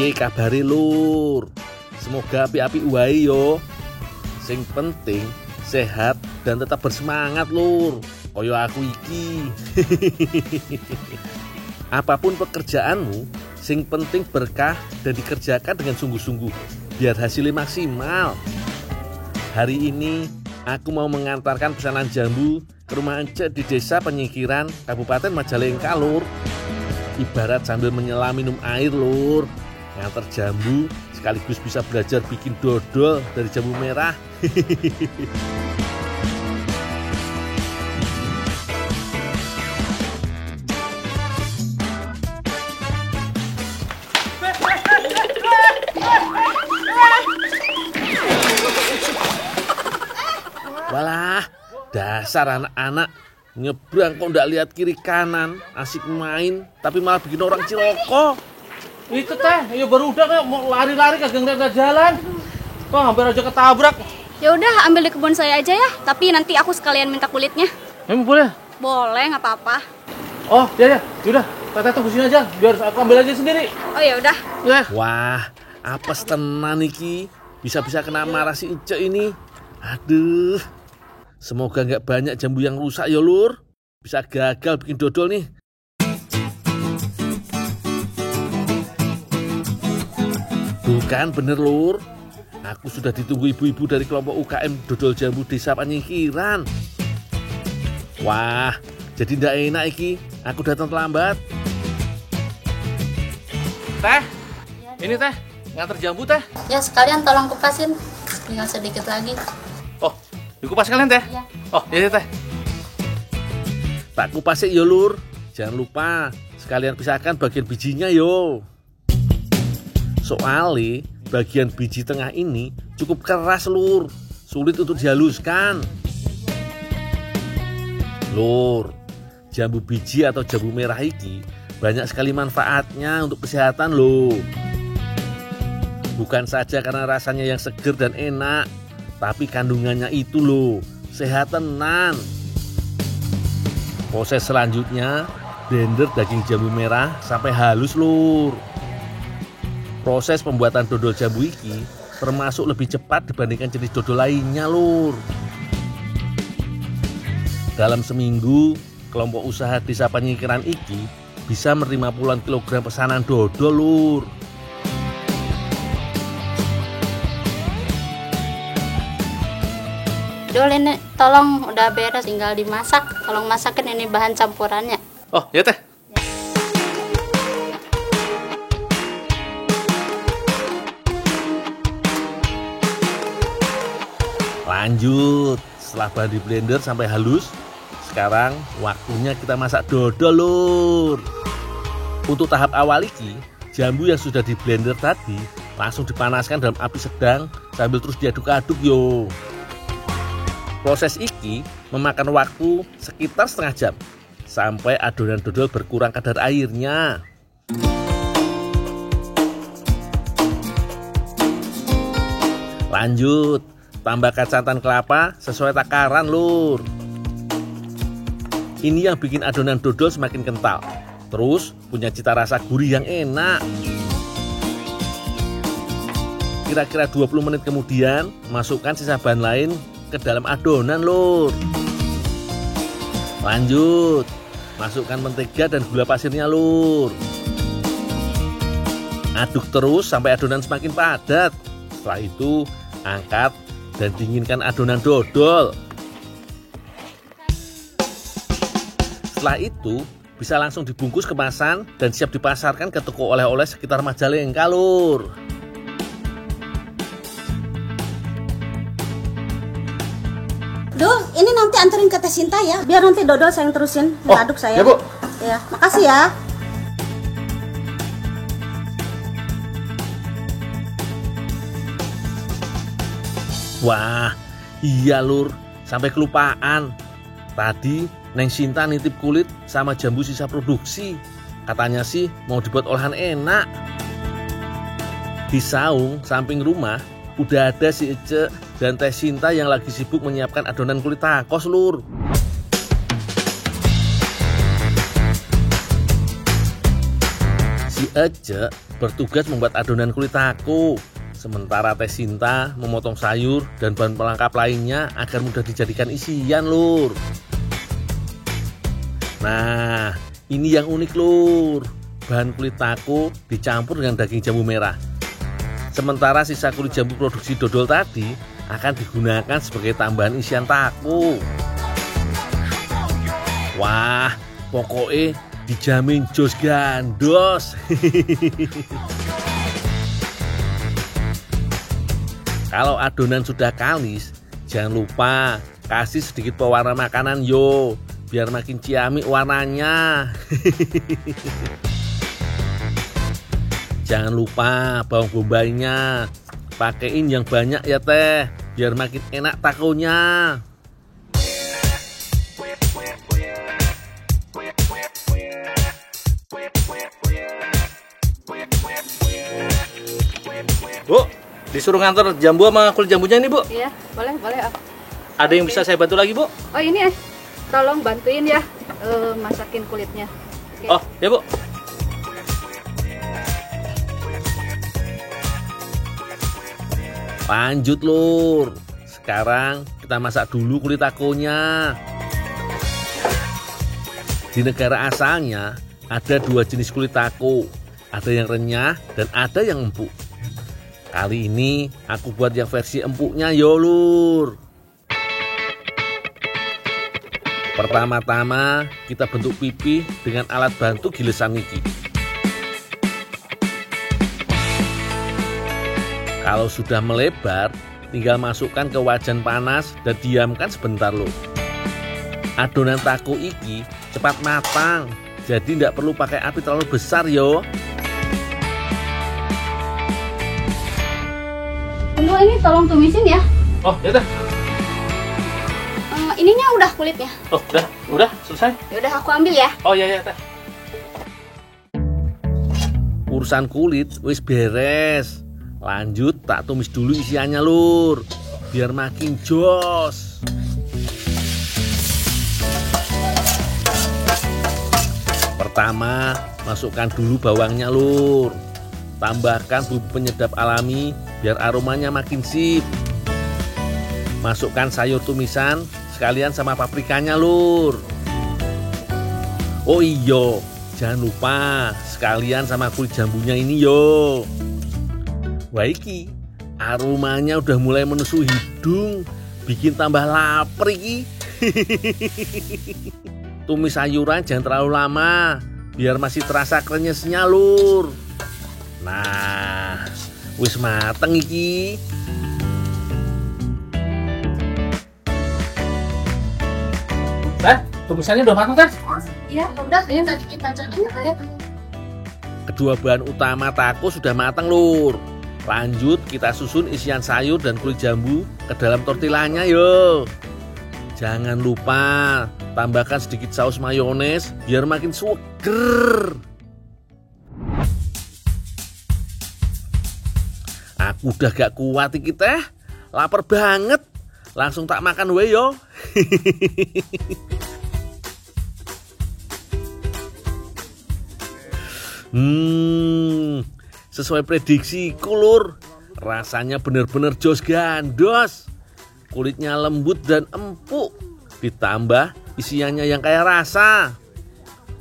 Piye kabare lur? Semoga api-api wae yo. Sing penting sehat dan tetap bersemangat lur. Koyo aku iki. Apapun pekerjaanmu, sing penting berkah dan dikerjakan dengan sungguh-sungguh biar hasilnya maksimal. Hari ini aku mau mengantarkan pesanan jambu ke rumah Ence di Desa Penyingkiran, Kabupaten Majalengka lur. Ibarat sambil menyelam minum air lur. Ngantar jambu sekaligus bisa belajar bikin dodol dari jambu merah. Walah, dasar anak-anak nyebrang kok ndak lihat kiri kanan, asik main tapi malah bikin orang ciloko. Itu teh, ya baru udah kayak mau lari-lari kagak ngeliat jalan. Kok hampir aja ketabrak. Ya udah, ambil di kebun saya aja ya. Tapi nanti aku sekalian minta kulitnya. Emang boleh? Boleh, nggak apa-apa. Oh, ya. Yaudah, teteh tunggu sini aja. Biar aku ambil aja sendiri. Oh ya udah. Ya. Wah, apes tenan iki. Bisa-bisa kena marah si Ece ini. Aduh. Semoga nggak banyak jambu yang rusak ya lur. Bisa gagal bikin dodol nih. Bukan bener lur. Aku sudah ditunggu ibu-ibu dari kelompok UKM Dodol Jambu Desa Penyingkiran. Wah, jadi ndak enak iki. Aku datang terlambat. Teh, ini teh, nganter jambu teh. Ya sekalian tolong kupasin, tinggal sedikit lagi. Oh, dikupas kalian teh? Ya. Oh, iya teh. Tak kupas yo lur. Jangan lupa sekalian pisahkan bagian bijinya yo. Soalnya bagian biji tengah ini cukup keras lur. Sulit untuk dihaluskan. Lur, jambu biji atau jambu merah iki banyak sekali manfaatnya untuk kesehatan loh. Bukan saja karena rasanya yang seger dan enak, tapi kandungannya itu loh, sehat tenan. Proses selanjutnya, blender daging jambu merah sampai halus lur. Proses pembuatan dodol jambu iki termasuk lebih cepat dibandingkan jenis dodol lainnya lur. Dalam seminggu, kelompok usaha Desa Penyingkiran iki bisa menerima puluhan kilogram pesanan dodol lur. Dol ini tolong udah beres, tinggal dimasak. Tolong masakin ini bahan campurannya. Oh, ya teh. Lanjut, setelah bahan di blender sampai halus, sekarang waktunya kita masak dodol lur. Untuk tahap awal iki, jambu yang sudah di blender tadi langsung dipanaskan dalam api sedang sambil terus diaduk-aduk yo. Proses iki memakan waktu sekitar setengah jam sampai adonan dodol berkurang kadar airnya. Lanjut, tambahkan santan kelapa sesuai takaran lur. Ini yang bikin adonan dodol semakin kental. Terus punya cita rasa gurih yang enak. Kira-kira 20 menit kemudian, masukkan sisa bahan lain ke dalam adonan lur. Lanjut, masukkan mentega dan gula pasirnya lur. Aduk terus sampai adonan semakin padat. Setelah itu, angkat dan dinginkan adonan dodol. Setelah itu bisa langsung dibungkus kemasan dan siap dipasarkan ke toko oleh-oleh sekitar Majalengka lur. Duh, ini nanti anterin ke Teh Sinta ya, biar nanti dodol saya yang terusin, aduk saya. Ya, Bu. Ya, makasih ya. Wah, iya lur, sampai kelupaan. Tadi Neng Sinta nitip kulit sama jambu sisa produksi. Katanya sih mau dibuat olahan enak. Di saung samping rumah udah ada si Ece dan Teh Sinta yang lagi sibuk menyiapkan adonan kulit tacos lur. Si Ece bertugas membuat adonan kulit taco, sementara Teh Sinta memotong sayur dan bahan pelengkap lainnya agar mudah dijadikan isian, Lur. Nah, ini yang unik, Lur. Bahan kulit taco dicampur dengan daging jambu merah. Sementara sisa kulit jambu produksi dodol tadi akan digunakan sebagai tambahan isian taco. Wah, pokoknya dijamin jos gandos. Kalau adonan sudah kalis, jangan lupa kasih sedikit pewarna makanan yo, biar makin ciamik warnanya. Jangan lupa bawang bombaynya, pakein yang banyak ya Teh, biar makin enak takonya. Bu, disuruh nganter jambu sama kulit jambunya ini, Bu. Iya, boleh, boleh. Ada yang bisa saya bantu lagi, Bu? Oh ini tolong bantuin ya masakin kulitnya. Oke. Oh, ya Bu. Lanjut, Lur. Sekarang kita masak dulu kulit takonya. Di negara asalnya ada 2 jenis kulit taco. Ada yang renyah dan ada yang empuk. Kali ini aku buat yang versi empuknya yo, Lur. Pertama-tama kita bentuk pipih dengan alat bantu gilesan iki. Kalau sudah melebar, tinggal masukkan ke wajan panas dan diamkan sebentar, Lur. Adonan taco iki cepat matang, jadi tidak perlu pakai api terlalu besar yo. Tunggu, ini tolong tumisin ya. Oh, ya udah. Ininya udah kulitnya. Oh, udah selesai. Ya udah aku ambil ya. Oh iya Teh. Urusan kulit wis beres. Lanjut tak tumis dulu isiannya, Lur, biar makin jos. Pertama, masukkan dulu bawangnya, Lur. Tambahkan bumbu penyedap alami biar aromanya makin sip. Masukkan sayur tumisan sekalian sama paprikanya, Lur. Oh iya, jangan lupa sekalian sama kulit jambunya ini yo. Wah iki, aromanya udah mulai menusuk hidung, bikin tambah lapar iki. Tumis sayuran jangan terlalu lama, biar masih terasa krenyesnya, Lur. Nah, wis mateng iki. Teh, tumisannya udah matang, Teh? Iya, udah. Ayo kita cari ya. Kedua bahan utama taco sudah matang, Lur. Lanjut kita susun isian sayur dan kulit jambu ke dalam tortillanya yo. Jangan lupa tambahkan sedikit saus mayones biar makin seger. Aku udah gak kuat iki Teh, lapar banget. Langsung tak makan we yo. Sesuai prediksiku, Lur. Rasanya bener-bener jos gandos. Kulitnya lembut dan empuk. Ditambah isiannya yang kaya rasa.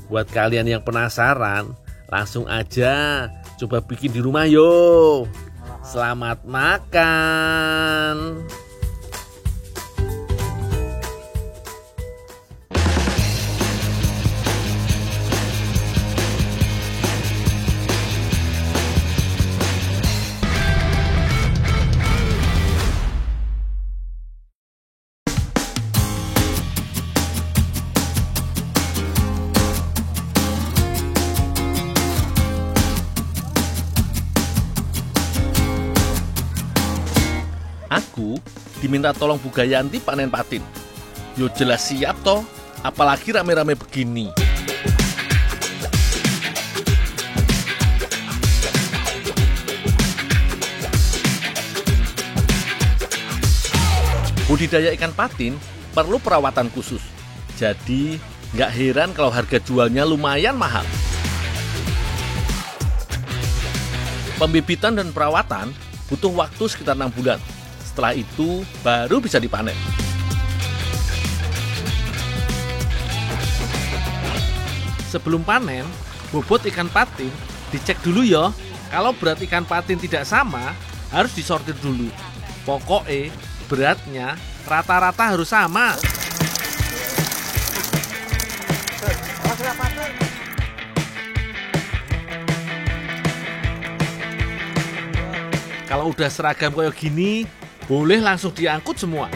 Buat kalian yang penasaran, langsung aja coba bikin di rumah yo. Selamat makan. Aku diminta tolong Bu Gayanti panen patin. Yo jelas siap toh, apalagi rame-rame begini. Budidaya ikan patin perlu perawatan khusus. Jadi nggak heran kalau harga jualnya lumayan mahal. Pembibitan dan perawatan butuh waktu sekitar 6 bulan. Setelah itu baru bisa dipanen. Sebelum panen, bobot ikan patin dicek dulu ya. Kalau berat ikan patin tidak sama, harus disortir dulu. Pokoknya beratnya rata-rata harus sama. Kalau udah seragam kayak gini, boleh langsung diangkut semua.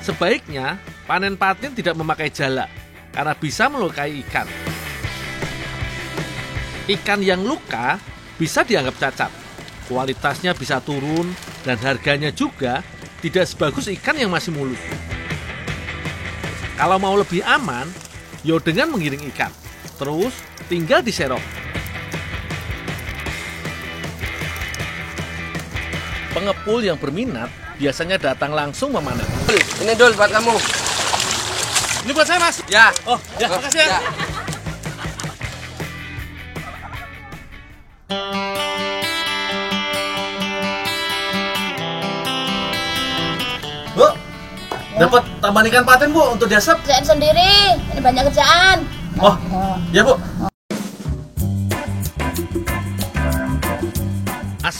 Sebaiknya panen patin tidak memakai jala, karena bisa melukai ikan. Ikan yang luka bisa dianggap cacat, kualitasnya bisa turun, dan harganya juga tidak sebagus ikan yang masih mulus. Kalau mau lebih aman, yo dengan menggiring ikan, terus tinggal diserok. Pengepul yang berminat biasanya datang langsung memanen. Ini Dul buat kamu. Ini buat saya, Mas. Ya. Oh, ya, makasih ya. Bu, dapat tambahan ikan patin Bu untuk diasap. Kerjain sendiri, ini banyak kerjaan. Oh, ya Bu.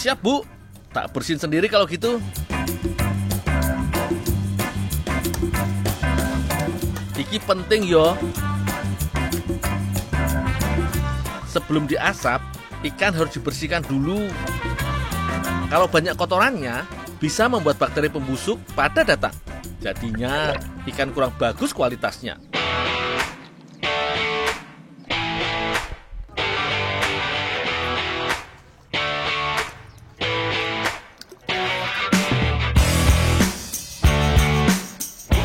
Siap Bu, tak bersihin sendiri kalau gitu. Iki penting yo. Sebelum diasap, ikan harus dibersihkan dulu. Kalau banyak kotorannya, bisa membuat bakteri pembusuk pada datang. Jadinya ikan kurang bagus kualitasnya.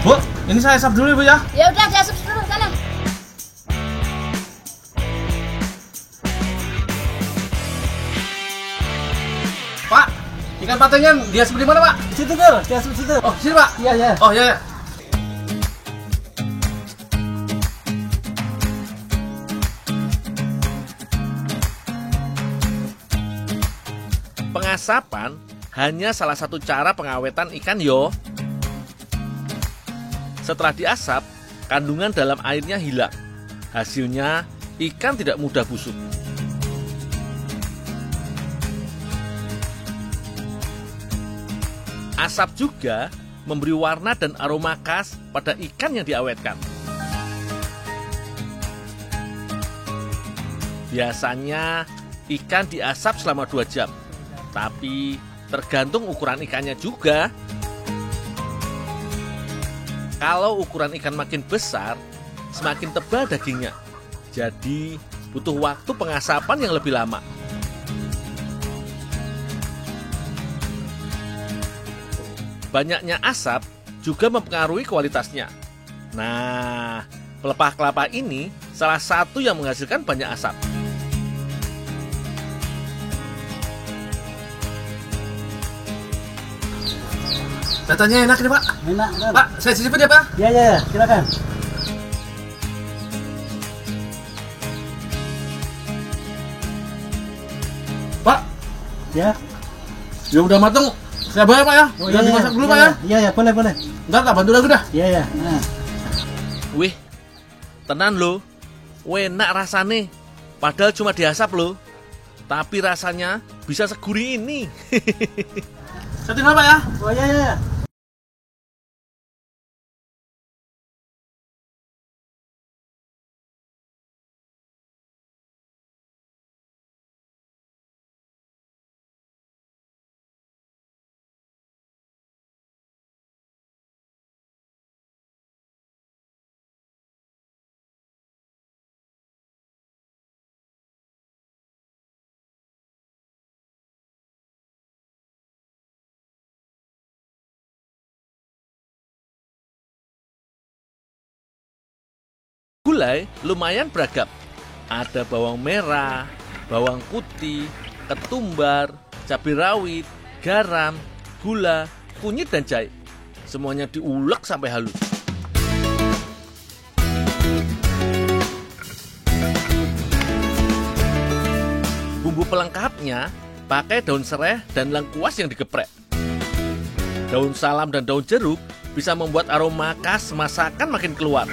Bu, ini saya asap dulu ya, Bu ya. Ya udah, diasap dulu sana. Pak, ikan patinnya diasap di mana, Pak? Situ Dul, diasap situ. Oh, sini, Pak. Iya, iya. Oh, ya, ya. Pengasapan hanya salah satu cara pengawetan ikan yo. Setelah diasap, kandungan dalam airnya hilang. Hasilnya, ikan tidak mudah busuk. Asap juga memberi warna dan aroma khas pada ikan yang diawetkan. Biasanya, ikan diasap selama 2 jam. Tapi, tergantung ukuran ikannya juga. Kalau ukuran ikan makin besar, semakin tebal dagingnya. Jadi, butuh waktu pengasapan yang lebih lama. Banyaknya asap juga mempengaruhi kualitasnya. Nah, pelepah kelapa ini salah satu yang menghasilkan banyak asap. Datanya enak nih, Pak. Enak, Dul. Pak, saya cicipin ya, Pak. Ya, ya, ya, silakan. Pak, Ya. ya udah mateng. Saya bayar, Pak ya. Oh, Udah iya, dimasak iya, dulu, iya, Pak ya. Iya, ya, boleh, boleh. Ntar tak bantu lagi dah. Iya, ya. Nah. Wih, tenan lo, enak rasane. Padahal cuma diasap lo, tapi rasanya bisa segurih ini. Saya tinggal, Pak ya. Oh, ya, ya, ya. Gulai lumayan beragam. Ada bawang merah, bawang putih, ketumbar, cabai rawit, garam, gula, kunyit dan jahe. Semuanya diulek sampai halus. masaknya pakai daun serai dan lengkuas yang digeprek. Daun salam dan daun jeruk bisa membuat aroma khas masakan makin keluar.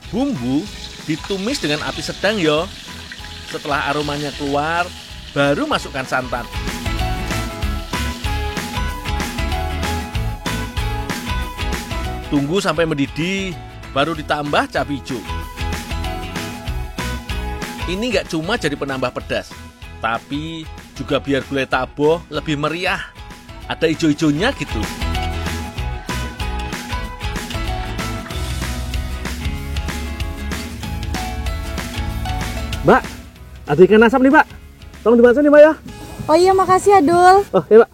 Bumbu ditumis dengan api sedang yo. Setelah aromanya keluar, baru masukkan santan. Tunggu sampai mendidih, baru ditambah cabai hijau. Ini nggak cuma jadi penambah pedas, tapi juga biar gulai taboh lebih meriah. Ada hijau-hijaunya gitu. Mbak, ada ikan asap nih, Mbak. Tolong dimasak nih, Mbak ya. Oh iya, makasih ya, Dul. Oh, ya, Mbak.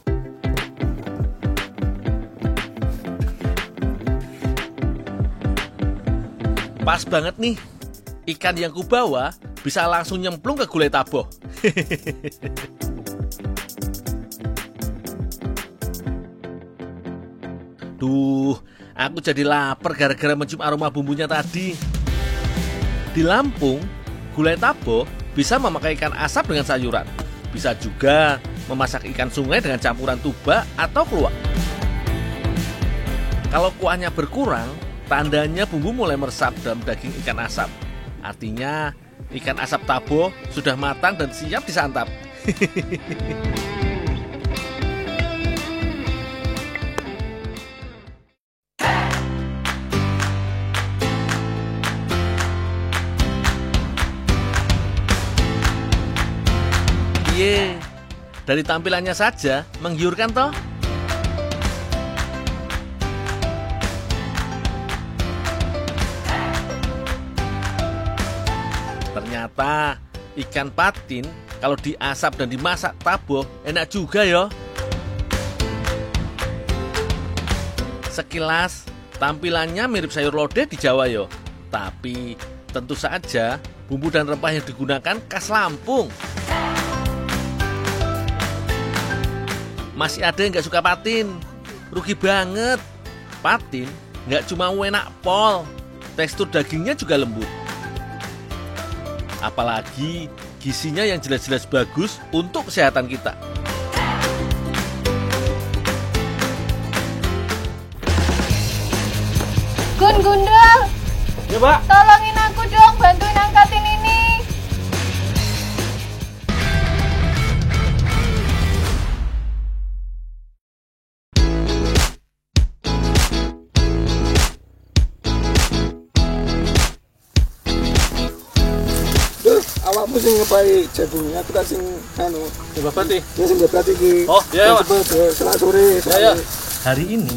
Pas banget nih. Ikan yang kubawa bisa langsung nyemplung ke gulai taboh. Duh, aku jadi lapar gara-gara mencium aroma bumbunya tadi. Di Lampung, gulai taboh bisa memakai ikan asap dengan sayuran. Bisa juga memasak ikan sungai dengan campuran tuba atau kluwak. Kalau kuahnya berkurang, tandanya bumbu mulai meresap dalam daging ikan asap. Artinya, ikan asap taboh sudah matang dan siap disantap. Ye, dari tampilannya saja menggiurkan toh. Ternyata ikan patin kalau diasap dan dimasak taboh enak juga yo. Sekilas tampilannya mirip sayur lodeh di Jawa yo. Tapi tentu saja bumbu dan rempah yang digunakan khas Lampung. Masih ada yang nggak suka patin, rugi banget. Patin nggak cuma enak pol, tekstur dagingnya juga lembut. Apalagi gizinya yang jelas-jelas bagus untuk kesehatan kita. Gundul, Ya, Mbak. tolongin aku dong, bantuin angkatin ini. Awakmu sing ngepai jagungnya, aku tak sing anu. Ya, Bapak nih. Ya sing berarti iki. Oh, iya, Pak. Setelah sore. Ya, ya. Hari ini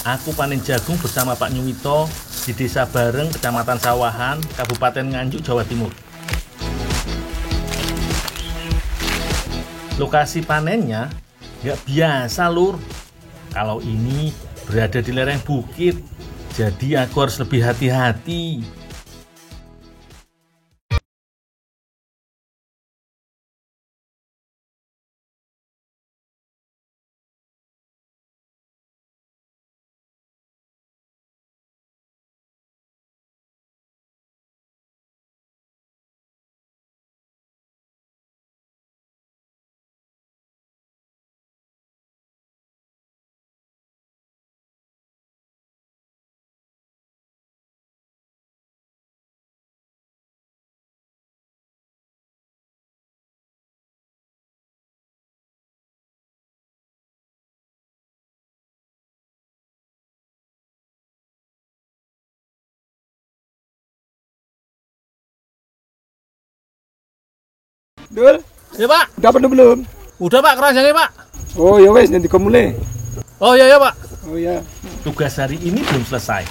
aku panen jagung bersama Pak Nyuwito di Desa Bareng, Kecamatan Sawahan, Kabupaten Nganjuk, Jawa Timur. Lokasi panennya nggak biasa, Lur. Kalau ini berada di lereng bukit, jadi aku harus lebih hati-hati. Dul, Ya, Pak. udah penuh belum? Udah, Pak, keranjangnya, Pak. Oh ya wes, nanti kamu mulai. Oh, iya, Pak. Oh ya. Tugas hari ini belum selesai.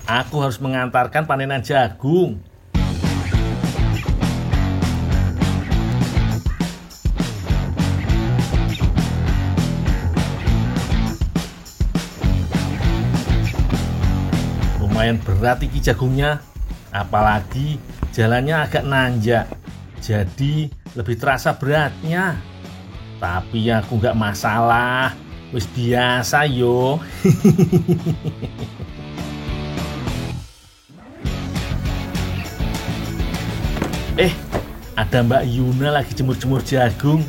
Aku harus mengantarkan panenan jagung. Lumayan berat iki jagungnya, apalagi jalannya agak nanjak, jadi lebih terasa beratnya. Tapi aku nggak masalah, wis biasa yo. Ada Mbak Yuna lagi jemur-jemur jagung.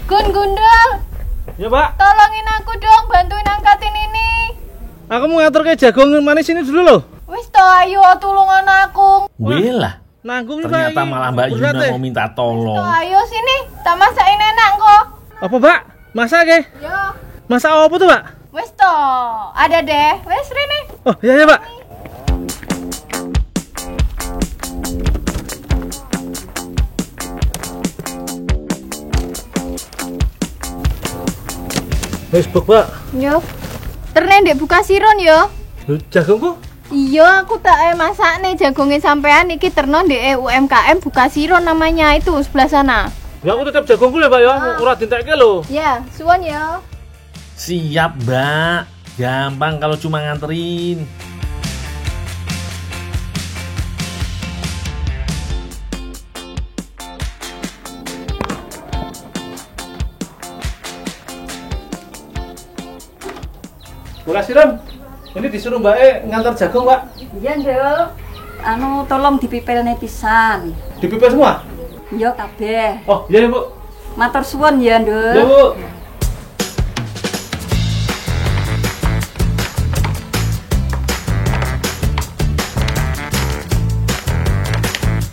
Gun Gundul, Ya Pak, tolongin aku dong, bantuin angkatin ini. aku mau ngatur ke jagung manis ini dulu loh. Wis to, ayo tulungan aku. Welah, Nanggung nih, ternyata Pak, malah Mbak berat, Yuna eh. mau minta tolong. Ayo sini, tak masakin enak kok. Apa Pak? Masak ya? Yo, Masak apa tuh Pak? wis to, ada deh. Wis Rene. Oh iya ya Pak. Facebook Pak. Yo. Terne ndek buka siron yo. Jagungku? Iya, aku tak masak nih jagungnya sampean iki terno ndek UMKM buka siron namanya itu sebelah sana. Ya aku tetap jagungku ya Pak ya. Ora dintekke lho. Ya, suwon yo. Siap Mbak, gampang kalau cuma nganterin. Bola siram. Ini disuruh Mbak E ngantar jagung Pak. Iya Ndul, tolong dipipil pisan. Dipipil semua? Iya kabeh. Oh iya ya Bu. Matur suwun ya Ndul. Ya Bu.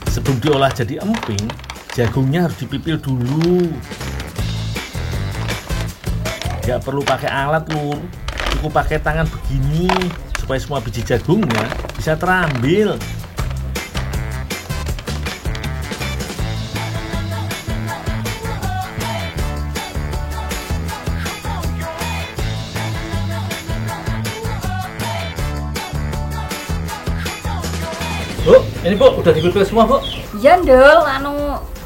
Sebelum diolah jadi emping, jagungnya harus dipipil dulu. Gak perlu pakai alat lur, cukup pakai tangan begini supaya semua biji jagungnya bisa terambil. Bu, ini Bu udah dipipil semua Bu. Iya Ndul,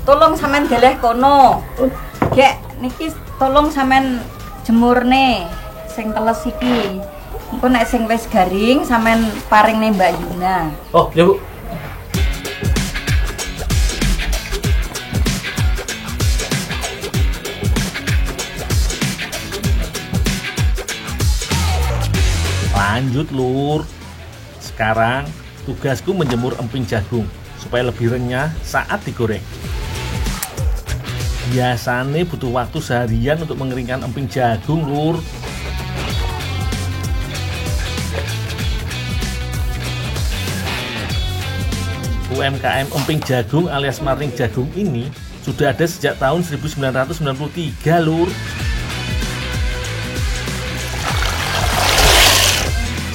tolong sampean deleh kono. Gek niki tolong sampean jemurne sing teles iki. Engko nek sing wis garing sampean paringne Mbak Yuna. Oh ya Bu. Lanjut lur. Sekarang tugasku menjemur emping jagung supaya lebih renyah saat digoreng. Biasanya butuh waktu seharian untuk mengeringkan emping jagung lur. UMKM emping jagung alias maring jagung ini sudah ada sejak tahun 1993 lur.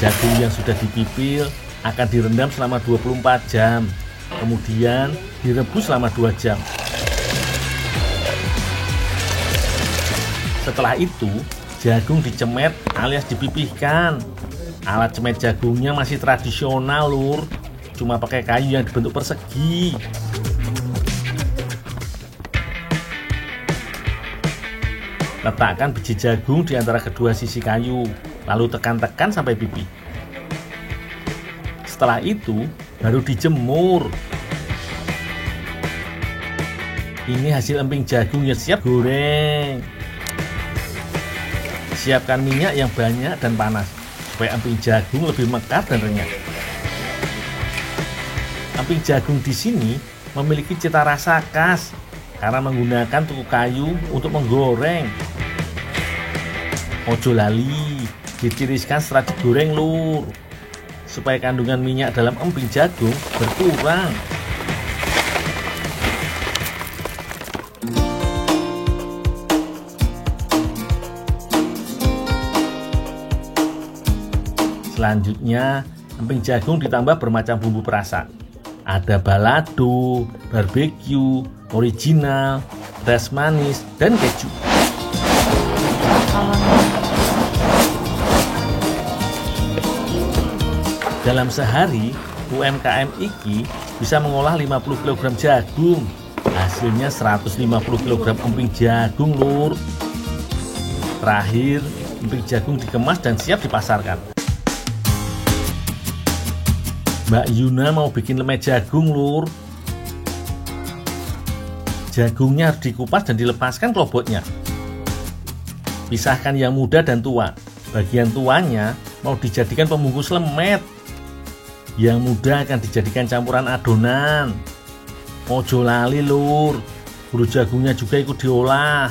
Jagung yang sudah dipipil akan direndam selama 24 jam, kemudian direbus selama 2 jam. Setelah itu, jagung dicemet alias dipipihkan. Alat cemet jagungnya masih tradisional lur, cuma pakai kayu yang dibentuk persegi. Letakkan biji jagung di antara kedua sisi kayu, lalu tekan-tekan sampai pipih. Setelah itu, baru dijemur. Ini hasil emping jagung yang siap goreng. Siapkan minyak yang banyak dan panas, supaya emping jagung lebih mekar dan renyah. Emping jagung di sini memiliki cita rasa khas karena menggunakan tungku kayu untuk menggoreng. Ojo lali, ditiriskan setelah digoreng lur, supaya kandungan minyak dalam emping jagung berkurang. Selanjutnya, emping jagung ditambah bermacam bumbu perasa. Ada balado, barbeque, original, pedas manis, dan keju. Dalam sehari, UMKM iki bisa mengolah 50 kg jagung. Hasilnya 150 kg emping jagung lur. Terakhir, emping jagung dikemas dan siap dipasarkan. Mbak Yuna mau bikin lemeh jagung, Lur. Jagungnya harus dikupas dan dilepaskan klobotnya. Pisahkan yang muda dan tua. Bagian tuanya mau dijadikan pembungkus lemet. Yang muda akan dijadikan campuran adonan. Ojo lali, Lur. Buru jagungnya juga ikut diolah.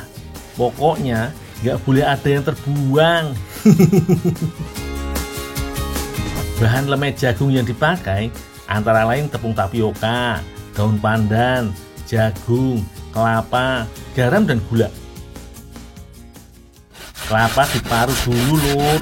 Pokoknya nggak boleh ada yang terbuang. Bahan lemeh jagung yang dipakai antara lain tepung tapioka, daun pandan, jagung, kelapa, garam, dan gula. Kelapa diparut dulu, Lur.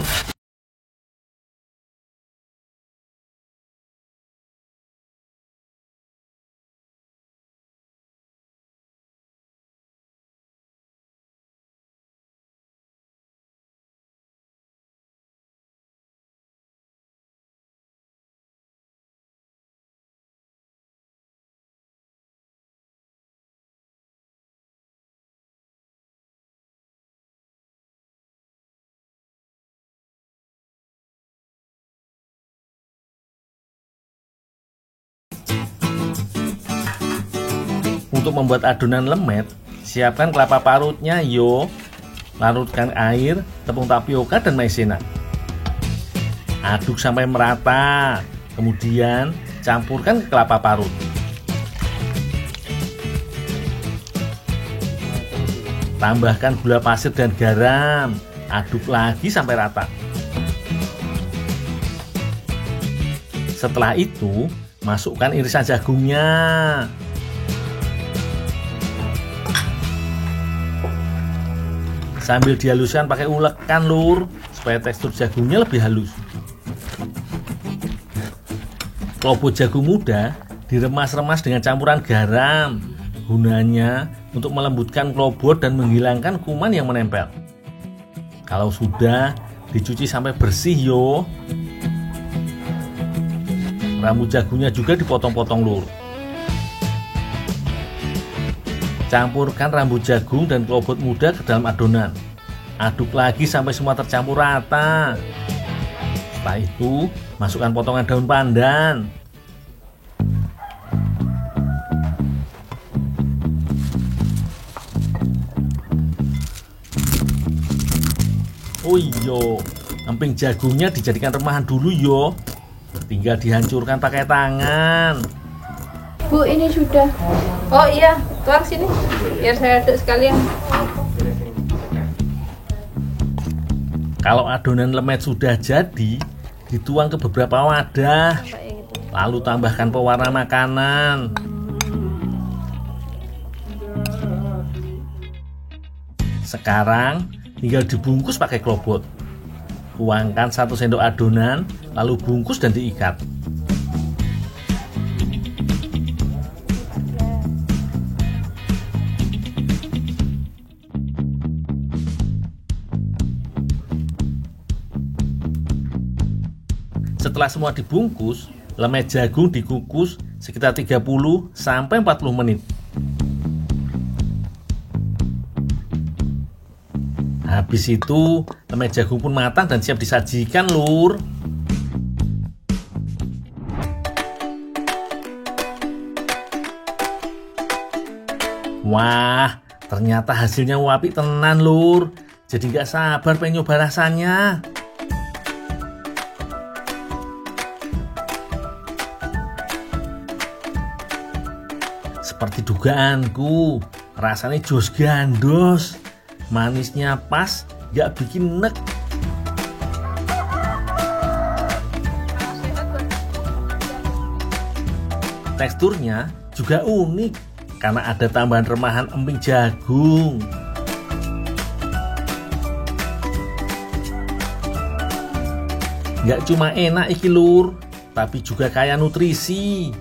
Untuk membuat adonan lemet, siapkan kelapa parutnya, yo. Larutkan air, tepung tapioka, dan maizena. Aduk sampai merata. Kemudian campurkan ke kelapa parut. Tambahkan gula pasir dan garam. Aduk lagi sampai rata. Setelah itu, masukkan irisan jagungnya. Sambil dihaluskan pakai ulekan, Lur, supaya tekstur jagungnya lebih halus. Klobot jagung muda diremas-remas dengan campuran garam. Gunanya untuk melembutkan klobot dan menghilangkan kuman yang menempel. Kalau sudah, dicuci sampai bersih, yo. Rambut jagungnya juga dipotong-potong, Lur. Campurkan rambut jagung dan klobot muda ke dalam adonan. Aduk lagi sampai semua tercampur rata. Setelah itu, masukkan potongan daun pandan. Oh iya, emping jagungnya dijadikan remahan dulu, yo. Tinggal dihancurkan pakai tangan. Bu, ini sudah. Oh iya, tuang sini. Biar saya aduk sekalian. Kalau adonan lemet sudah jadi, dituang ke beberapa wadah. Lalu tambahkan pewarna makanan. Sekarang tinggal dibungkus pakai klobot. Tuangkan 1 sendok adonan, lalu bungkus dan diikat. Setelah semua dibungkus, lemeh jagung dikukus sekitar 30 sampai 40 menit. Habis itu, lemeh jagung pun matang dan siap disajikan, Lur. Wah, ternyata hasilnya apik tenan, Lur. Jadi gak sabar pengen nyoba rasanya. Seperti dugaanku, rasanya jos gandos. Manisnya pas, gak bikin nek. Teksturnya juga unik karena ada tambahan remahan emping jagung. Gak cuma enak iki, Lur, tapi juga kaya nutrisi.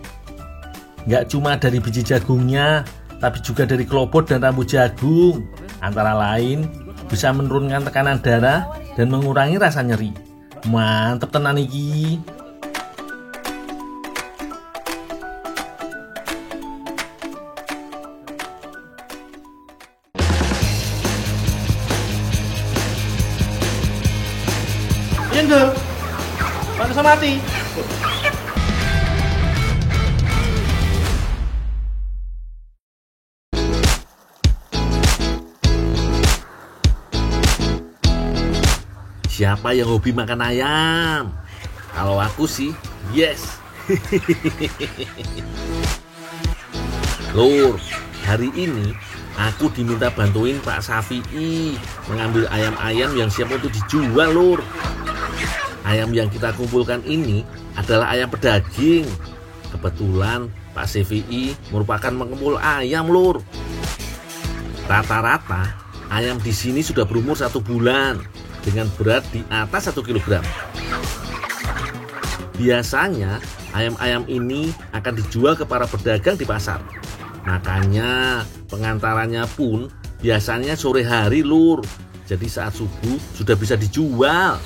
Gak cuma dari biji jagungnya, tapi juga dari klobot dan rambut jagung. Antara lain, bisa menurunkan tekanan darah dan mengurangi rasa nyeri. Mantep tenan iki. Dul. Pantesan mati. Siapa yang hobi makan ayam? Kalau aku sih, yes. Lur, hari ini aku diminta bantuin Pak Safi'i mengambil ayam-ayam yang siap untuk dijual, Lur. Ayam yang kita kumpulkan ini adalah ayam pedaging. Kebetulan Pak Safi'i merupakan pengumpul ayam, Lur. Rata-rata ayam di sini sudah berumur 1 bulan dengan berat di atas 1 kilogram. Biasanya ayam-ayam ini akan dijual ke para pedagang di pasar. Makanya pengantarannya pun biasanya sore hari, Lur. Jadi saat subuh sudah bisa dijual.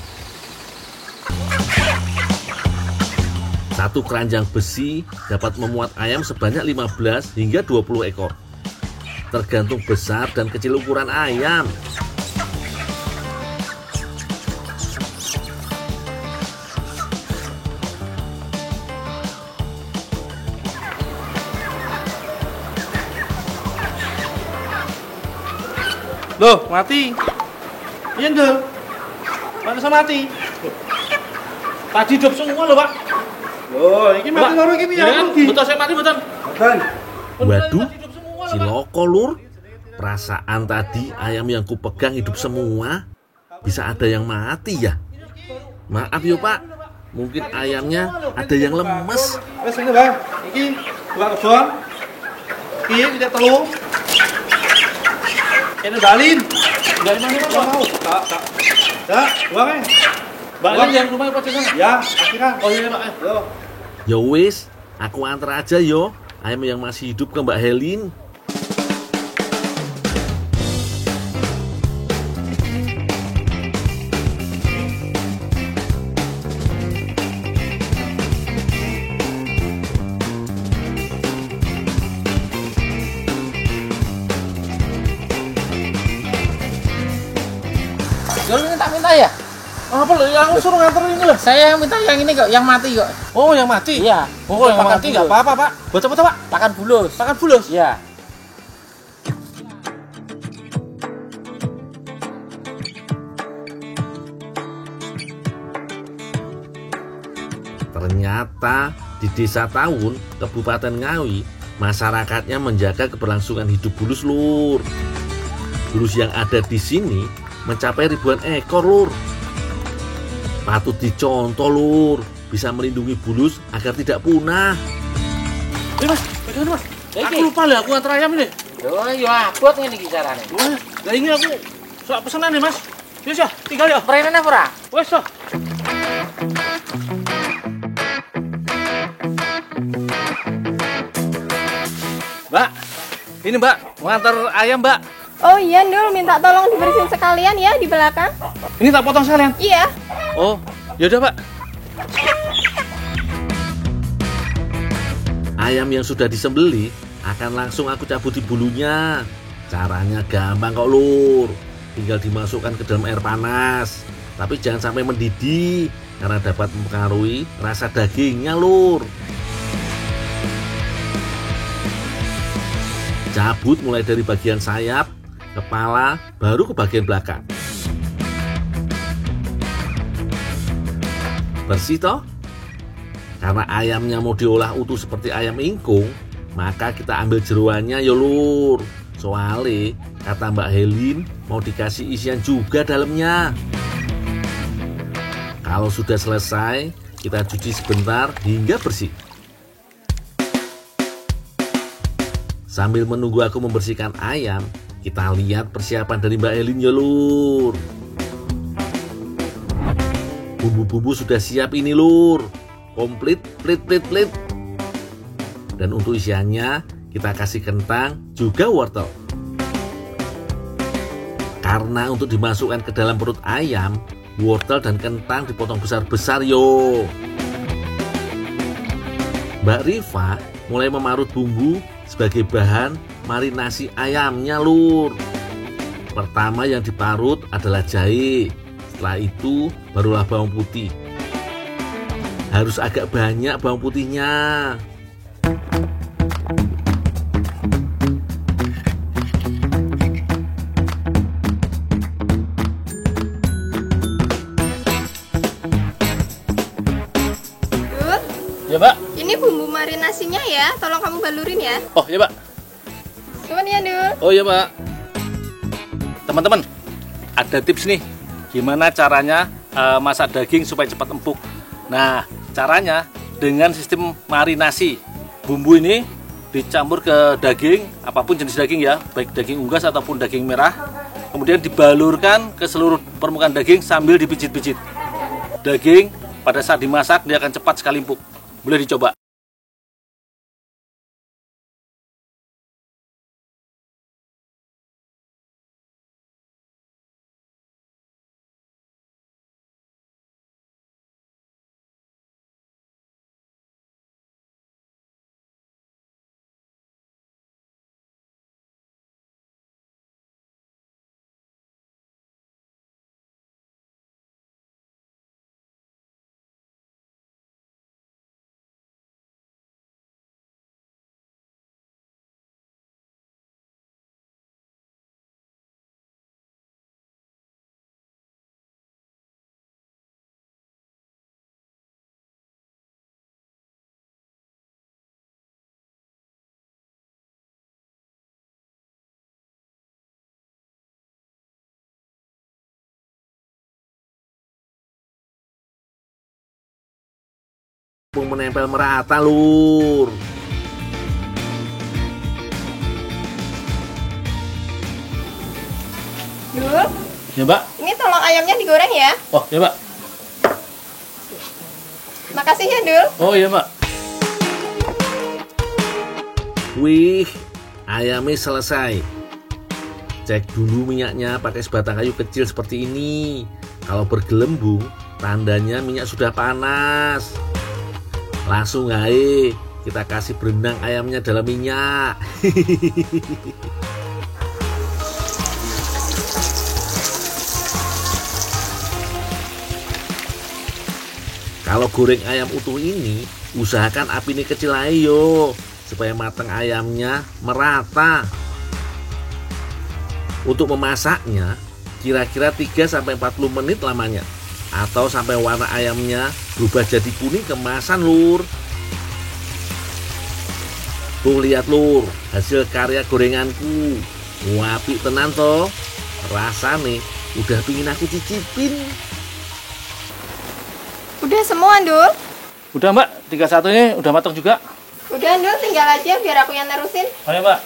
Satu keranjang besi dapat memuat ayam sebanyak 15 hingga 20 ekor. Tergantung besar dan kecil ukuran ayam. Loh, mati. Iya, Dul. Pantesan mati. Tadi hidup semua loh, Pak. Oh, ini mati loro iki piye? Betul saya mati, betul. Kan. Waduh, ciloko, Lur. Perasaan tadi ayam yang kupegang hidup semua. Bisa ada yang mati ya? Maaf yo, Pak. Mungkin ayamnya ada yang lemes. Wes ini, Bang. Iki buka kebon. Iki tidak telur. Ini balin. Dari mana, Pak? Mau. Tak. Ya, buang. Balin yang rumah Pak Cina. Ya, akhirnya. Oh iya, Pak. Yo. Ya wis, aku antar aja yo ayam yang masih hidup ke Mbak Helin. Jangan minta ya? Apa lo yang suruh nganter ini loh? Saya yang minta yang ini kok, yang mati kok. Oh, yang mati? Iya. Oh, yang mati nggak apa-apa, Pak. Buat apa, Pak? Pakan bulus. Pakan bulus? Iya. Ternyata di Desa Tawun, Kabupaten Ngawi, masyarakatnya menjaga keberlangsungan hidup bulus, Lur. Bulus yang ada di sini mencapai ribuan ekor, Lur. Patut dicontoh, Lur. Bisa melindungi bulus agar tidak punah. Ini, Mas. Bagaimana, Mas? Aku lupa lah, aku nganter ayam ini. Loh, ya abot ngene iki carane. Wah, lah ini aku sok pesanan nih, Mas. Yes ya, tinggal ya. Prenene apa ora? Wes so. Mbak, ini Mbak, mau ngantar ayam, Mbak. Oh iya, Ndul, minta tolong dibersihin sekalian ya di belakang. Ini tak potong sekalian. Iya. Oh, yaudah, Pak. Ayam yang sudah disembeli akan langsung aku cabuti bulunya. Caranya gampang kok, Lur. Tinggal dimasukkan ke dalam air panas. Tapi jangan sampai mendidih karena dapat mempengaruhi rasa dagingnya, Lur. Cabut mulai dari bagian sayap, kepala, baru ke bagian belakang. Bersih toh? Karena ayamnya mau diolah utuh seperti ayam ingkung, maka kita ambil jeroannya ya, Lur. Soalnya kata Mbak Helin mau dikasih isian juga dalamnya. Kalau sudah selesai, kita cuci sebentar hingga bersih. Sambil menunggu aku membersihkan ayam, kita lihat persiapan dari Mbak Helin ya, Lur. Bumbu-bumbu sudah siap ini, Lur. Komplit, plit. Dan untuk isiannya, kita kasih kentang, juga wortel. Karena untuk dimasukkan ke dalam perut ayam, wortel dan kentang dipotong besar-besar yo. Mbak Rifa mulai memarut bumbu sebagai bahan marinasi ayamnya, Lur. Pertama yang diparut adalah jahe. Setelah itu barulah bawang putih. Harus agak banyak bawang putihnya. Dul, Ya, Mbak. ini bumbu marinasinya ya, tolong kamu balurin ya. Oh, ya, Mbak. Cuman ya, Dul. Oh, ya, Mbak. Teman-teman, ada tips nih. Gimana caranya masak daging supaya cepat empuk. Nah, caranya dengan sistem marinasi. Bumbu ini dicampur ke daging, apapun jenis daging ya, baik daging unggas ataupun daging merah. Kemudian dibalurkan ke seluruh permukaan daging sambil dipijit-pijit. Daging pada saat dimasak dia akan cepat sekali empuk. Boleh dicoba. Menempel merata, Lur. Dul, Ya, Mbak. ini tolong ayamnya digoreng ya. Oh, ya, Mbak. Makasih ya, Dul. Oh, ya, Mbak. Wih, ayamnya selesai. Cek dulu minyaknya pakai sebatang kayu kecil seperti ini. Kalau bergelembung, tandanya minyak sudah panas. Langsung aja kita kasih berenang ayamnya dalam minyak. Kalau goreng ayam utuh ini, usahakan api ini kecil ayo, supaya matang ayamnya merata. Untuk memasaknya, kira-kira 3-40 menit lamanya. Atau sampai warna ayamnya berubah jadi kuning kemasan, Lur. Tuh lihat, Lur, hasil karya gorenganku. Wapi tenan toh. Rasanya udah pingin aku cicipin. Udah semua, Dul. Udah, Mbak. 31-nya udah matang juga. Udah, Dul, tinggal aja biar aku yang nerusin. Oh, ya, Mbak.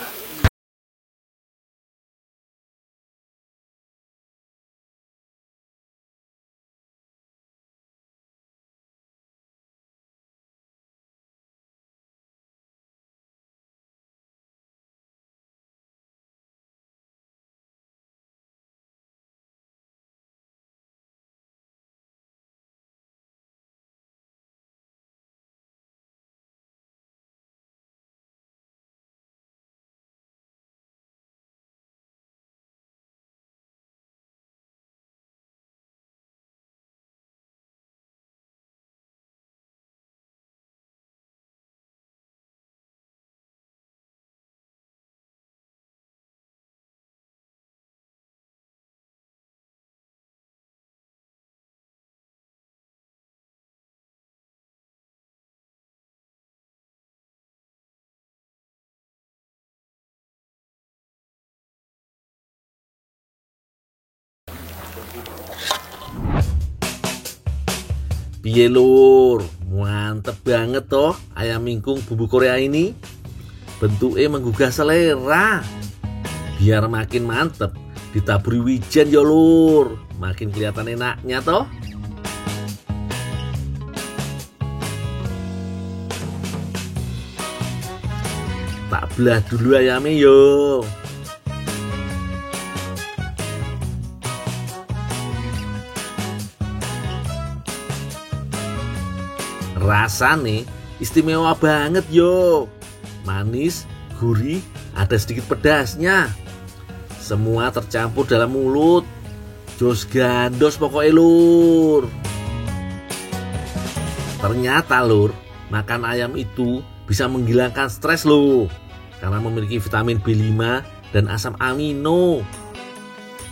Piye, Lur, mantep banget toh ayam mingkung bumbu Korea ini. Bentuknya menggugah selera. Biar makin mantep, ditaburi wijen ya, Lur. Makin kelihatan enaknya toh. Tak belah dulu ayamnya yo. Rasanya istimewa banget yo. Manis, gurih, ada sedikit pedasnya. Semua tercampur dalam mulut. Jos gandos pokoknya lur. Ternyata lur, makan ayam itu bisa menghilangkan stres loh, karena memiliki vitamin B5 dan asam amino.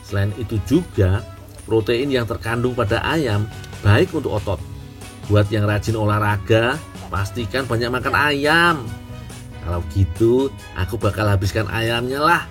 Selain itu juga, protein yang terkandung pada ayam baik untuk otot. Buat yang rajin olahraga, pastikan banyak makan ayam. Kalau gitu, aku bakal habiskan ayamnya lah.